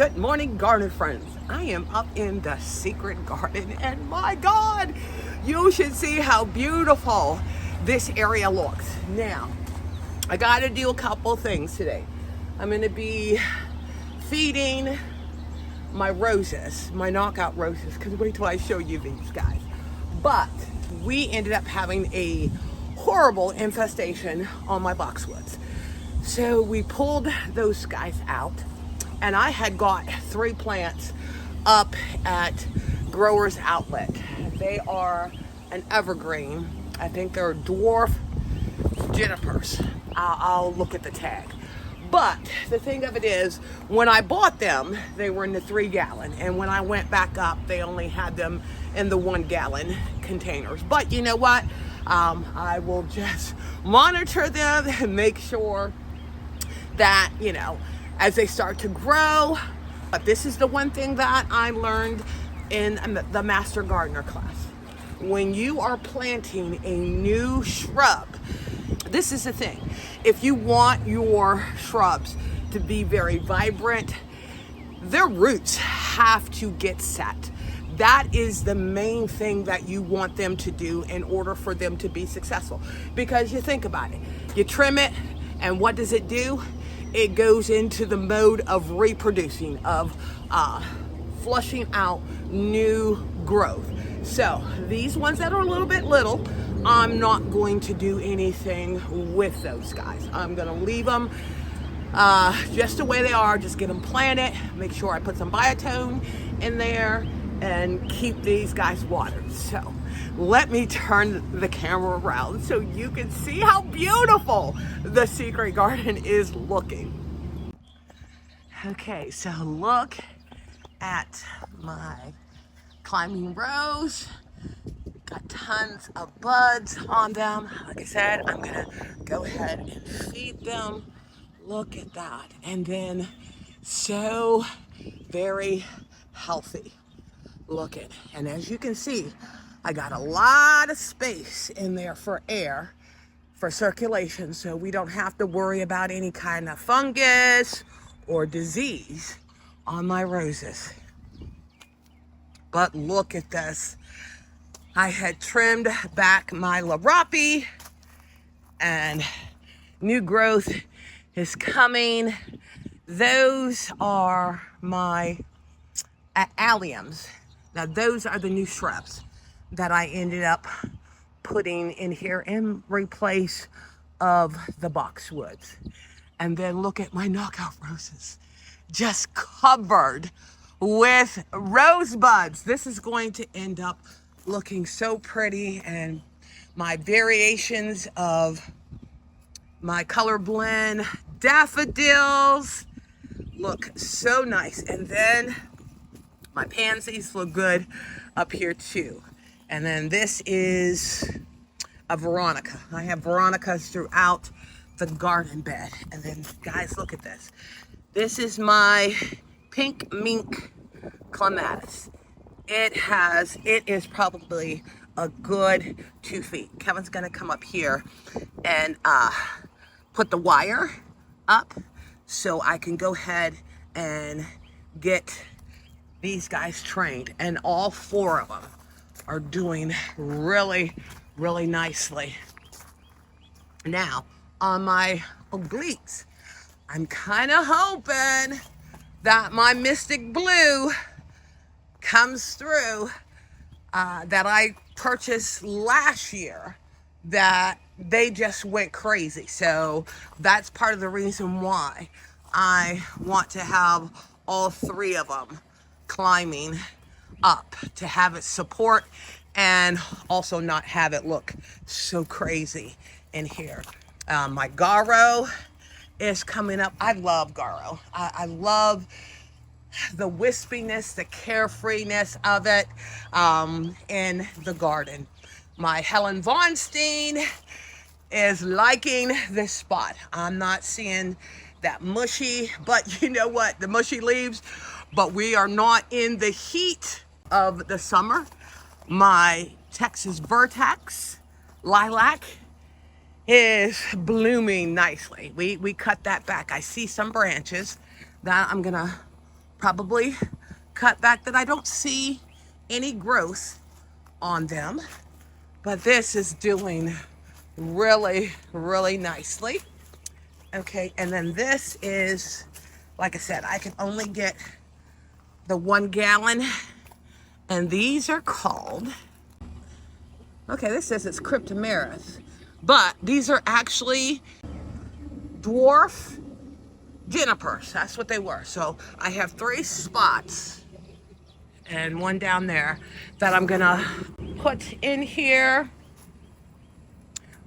Good morning, garden friends. I am up in the secret garden, and my God, you should see how beautiful this area looks. Now, I got to do a couple things today. I'm going to be feeding my roses, my knockout roses, because wait till I show you these guys. But we ended up having a horrible infestation on my boxwoods. So we pulled those guys out, and I had got 3 plants up at Growers Outlet. They are an evergreen. I think they're dwarf junipers. I'll look at the tag. But the thing of it is, when I bought them, they were in the 3-gallon. And when I went back up, they only had them in the 1-gallon containers. But you know what? I will just monitor them and make sure that, as they start to grow. But this is the one thing that I learned in the Master Gardener class. When you are planting a new shrub, this is the thing. If you want your shrubs to be very vibrant, their roots have to get set. That is the main thing that you want them to do in order for them to be successful. Because you think about it, you trim it, and what does it do? It goes into the mode of reproducing, of flushing out new growth. So these ones that are a little bit little, I'm not going to do anything with those guys. I'm going to leave them just the way they are. Just get them planted. Make sure I put some biotone in there and keep these guys watered. So let me turn the camera around so you can see how beautiful the secret garden is looking. Okay, so look at my climbing rose. Got tons of buds on them. Like I said, I'm gonna go ahead and feed them. Look at that. And then so very healthy. Look at, and as you can see, I got a lot of space in there for air, for circulation, so we don't have to worry about any kind of fungus or disease on my roses. But look at this. I had trimmed back my larapi, and new growth is coming. Those are my alliums. Now those are the new shrubs that I ended up putting in here in replace of the boxwoods. And then look at my knockout roses, just covered with rosebuds. This is going to end up looking so pretty, and my variations of my color blend daffodils look so nice. And then my pansies look good up here too. And then this is a Veronica. I have Veronicas throughout the garden bed. And then guys, look at this. This is my pink mink clematis. It is probably a good 2 feet. Kevin's gonna come up here and put the wire up so I can go ahead and get these guys trained. And all 4 of them are doing really, really nicely. Now, on my obliques, I'm kind of hoping that my Mystic Blue comes through, that I purchased last year, that they just went crazy. So that's part of the reason why I want to have all 3 of them climbing up, to have it support and also not have it look so crazy in here. My Garo is coming up. I love Garo. I love the wispiness, the carefreeness of it in the garden. My Helen Vonstein is liking this spot. I'm not seeing that mushy, but you know what? The mushy leaves, but we are not in the heat of the summer. My Texas Vertex lilac is blooming nicely. We cut that back. I see some branches that I'm gonna probably cut back that I don't see any growth on them. But this is doing really, really nicely. Okay, and then this is, like I said, I can only get the 1 gallon, and these are called, okay, this says it's cryptomeris, but these are actually dwarf junipers. That's what they were. So I have 3 spots and 1 down there that I'm gonna put in here.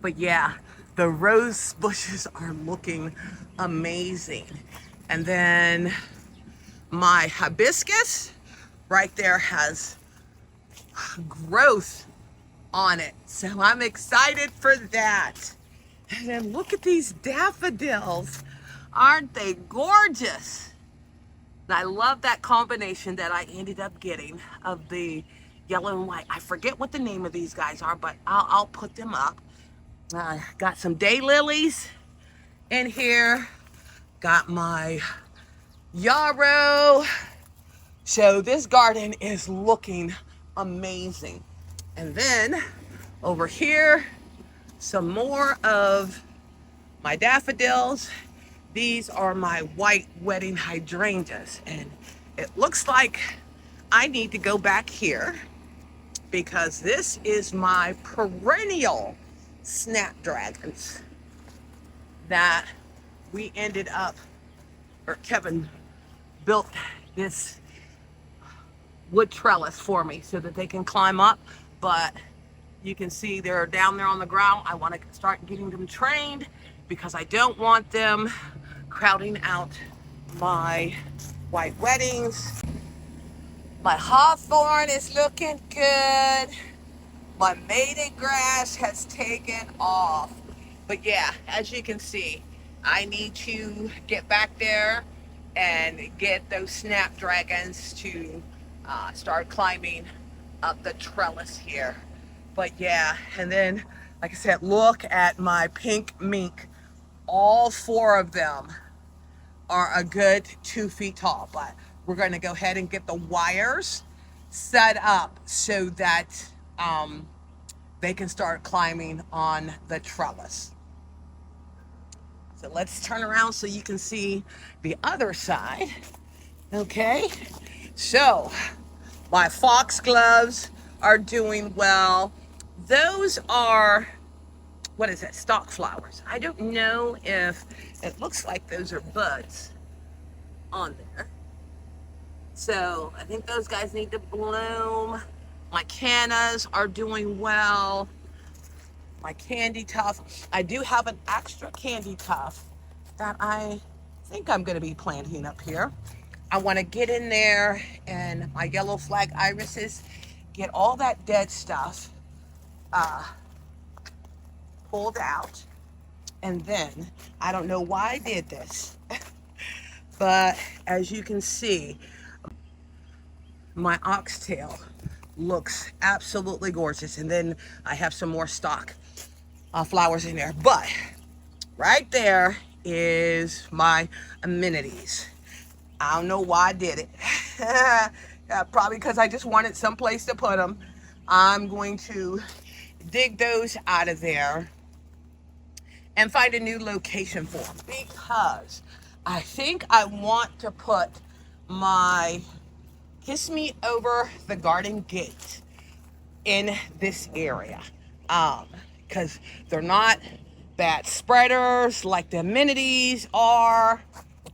But yeah, the rose bushes are looking amazing. And then my hibiscus right there has growth on it. So I'm excited for that. And then look at these daffodils. Aren't they gorgeous? And I love that combination that I ended up getting of the yellow and white. I forget what the name of these guys are, but I'll put them up. Got some daylilies in here. Got my yarrow. So this garden is looking amazing. And then over here, some more of my daffodils. These are my white wedding hydrangeas. And it looks like I need to go back here because this is my perennial snapdragons that we ended up, or Kevin built this wood trellis for me so that they can climb up. But you can see they're down there on the ground. I want to start getting them trained because I don't want them crowding out my white weddings. My hawthorn is looking good. My maiden grass has taken off. But yeah, as you can see, I need to get back there and get those snapdragons to start climbing up the trellis here. But yeah, and then, like I said, look at my pink mink. All 4 of them are a good 2 feet tall, but we're going to go ahead and get the wires set up so that they can start climbing on the trellis. So let's turn around so you can see the other side. Okay, so my foxgloves are doing well. Those are, what is it, stock flowers. I don't know if, it looks like those are buds on there. So I think those guys need to bloom. My cannas are doing well. My candy tuft. I do have an extra candy tuft that I think I'm going to be planting up here. I want to get in there and my yellow flag irises, get all that dead stuff pulled out. And then, I don't know why I did this, but as you can see, my oxtail looks absolutely gorgeous. And then I have some more stock flowers in there. But right there is my amenities. I don't know why I did it. Probably because I just wanted some place to put them. I'm going to dig those out of there and find a new location for them, because I think I want to put my Kiss Me Over the Garden Gate in this area, because they're not bad spreaders like the amenities are,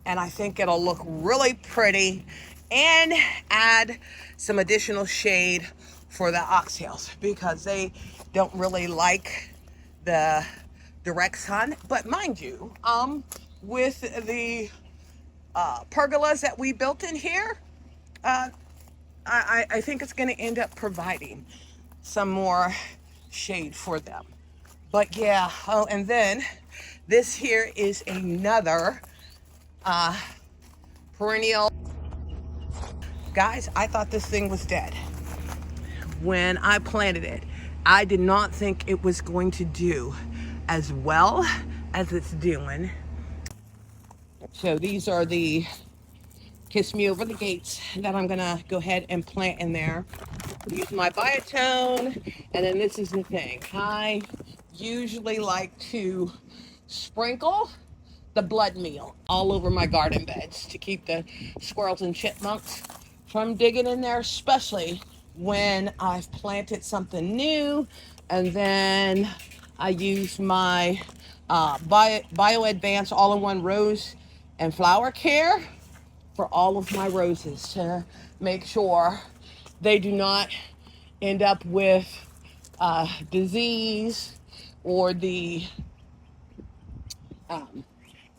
and I think it'll look really pretty and add some additional shade for the oxtails, because they don't really like the direct sun. But mind you, with the pergolas that we built in here, I think it's going to end up providing some more shade for them. But yeah, oh, and then this here is another perennial. Guys, I thought this thing was dead when I planted it. I did not think it was going to do as well as it's doing. So these are the Kiss Me Over the Gates that I'm gonna go ahead and plant in there. Use my biotone, and then this is the thing. I usually like to sprinkle the blood meal all over my garden beds to keep the squirrels and chipmunks from digging in there, especially when I've planted something new. And then I use my Bio Advance all-in-one rose and flower care for all of my roses to make sure they do not end up with disease or the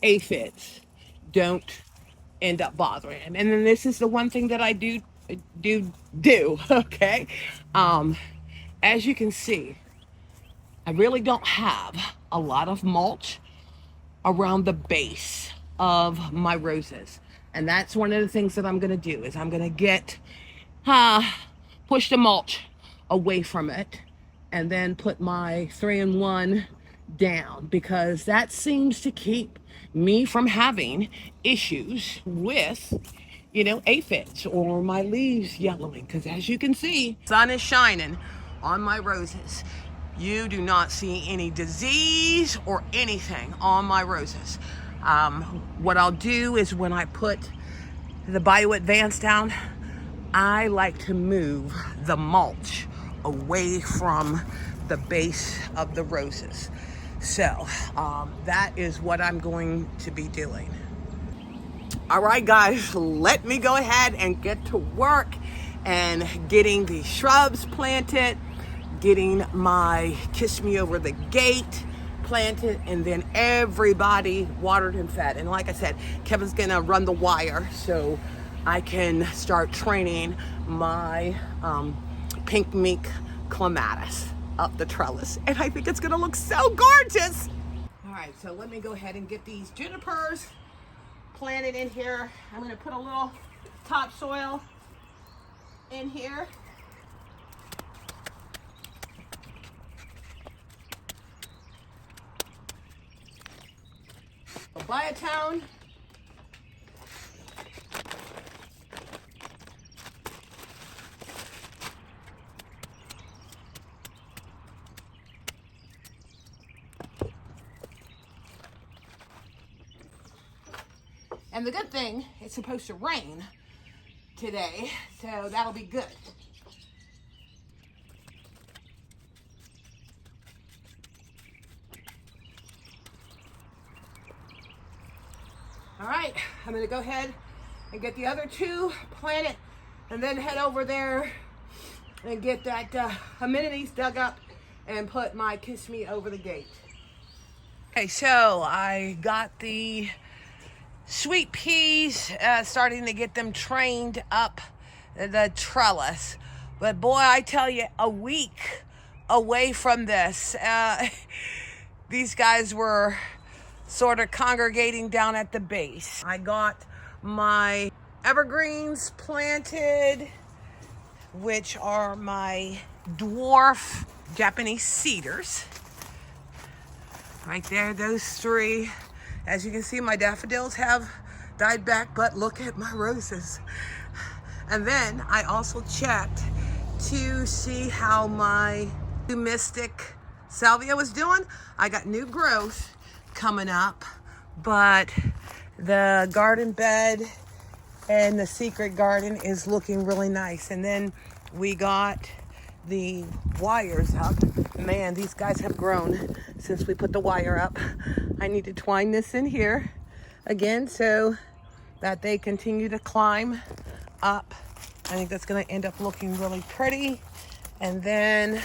aphids don't end up bothering them. And then this is the one thing that I do, okay? As you can see, I really don't have a lot of mulch around the base of my roses. And that's one of the things that I'm gonna do is I'm gonna get, push the mulch away from it and then put my 3-in-1 down, because that seems to keep me from having issues with, you know, aphids or my leaves yellowing. Because as you can see, sun is shining on my roses. You do not see any disease or anything on my roses. What I'll do is when I put the Bio Advance down, I like to move the mulch away from the base of the roses. So that is what I'm going to be doing. All right, guys, let me go ahead and get to work and getting these shrubs planted, getting my Kiss Me Over the Gate planted, and then everybody watered and fed. And like I said, Kevin's gonna run the wire so I can start training my pink mink clematis up the trellis. And I think it's gonna look so gorgeous. All right, so let me go ahead and get these junipers planted in here. I'm gonna put a little topsoil in here. A biotone. And the good thing, it's supposed to rain today, so that'll be good. All right, I'm gonna go ahead and get the other two planted and then head over there and get that amenities dug up and put my Kiss Me Over the Gate. Okay, so I got the sweet peas, starting to get them trained up the trellis. But boy, I tell you, a week away from this, these guys were sort of congregating down at the base. I got my evergreens planted, which are my dwarf Japanese cedars. Right there, those three. As you can see, my daffodils have died back, but look at my roses. And then I also checked to see how my new mystic salvia was doing. I got new growth coming up, but the garden bed and the secret garden is looking really nice. And then we got the wires up. Man, these guys have grown since we put the wire up. I need to twine this in here again so that they continue to climb up. I think that's going to end up looking really pretty. And then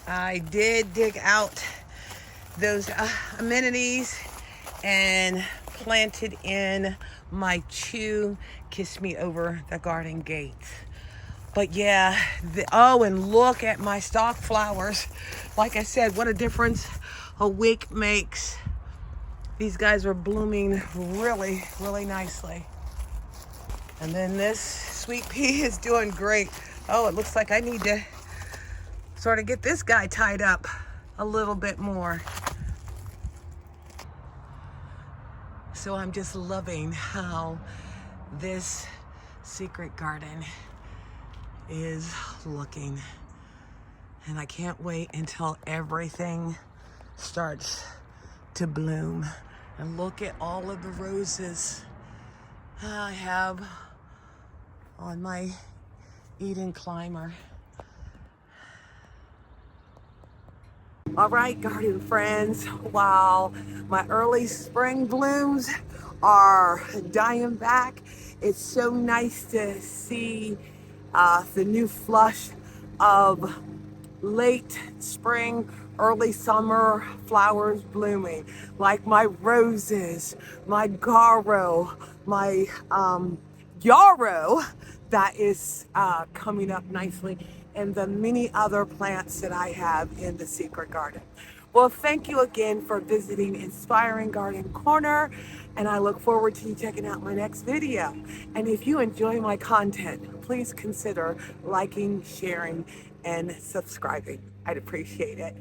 I did dig out those amenities and planted in my 2 Kiss Me Over the Garden Gates. But yeah, oh, and look at my stock flowers. Like I said, what a difference a week makes. These guys are blooming really, really nicely. And then this sweet pea is doing great. Oh, it looks like I need to sort of get this guy tied up a little bit more. So I'm just loving how this secret garden is looking. And I can't wait until everything starts to bloom. And look at all of the roses I have on my Eden climber. All right, garden friends, while my early spring blooms are dying back, it's so nice to see the new flush of late spring, early summer flowers blooming, like my roses, my garo, my yarrow that is coming up nicely, and the many other plants that I have in the secret garden. Well, thank you again for visiting Inspiring Garden Corner, and I look forward to you checking out my next video. And if you enjoy my content, please consider liking, sharing, and subscribing. I'd appreciate it.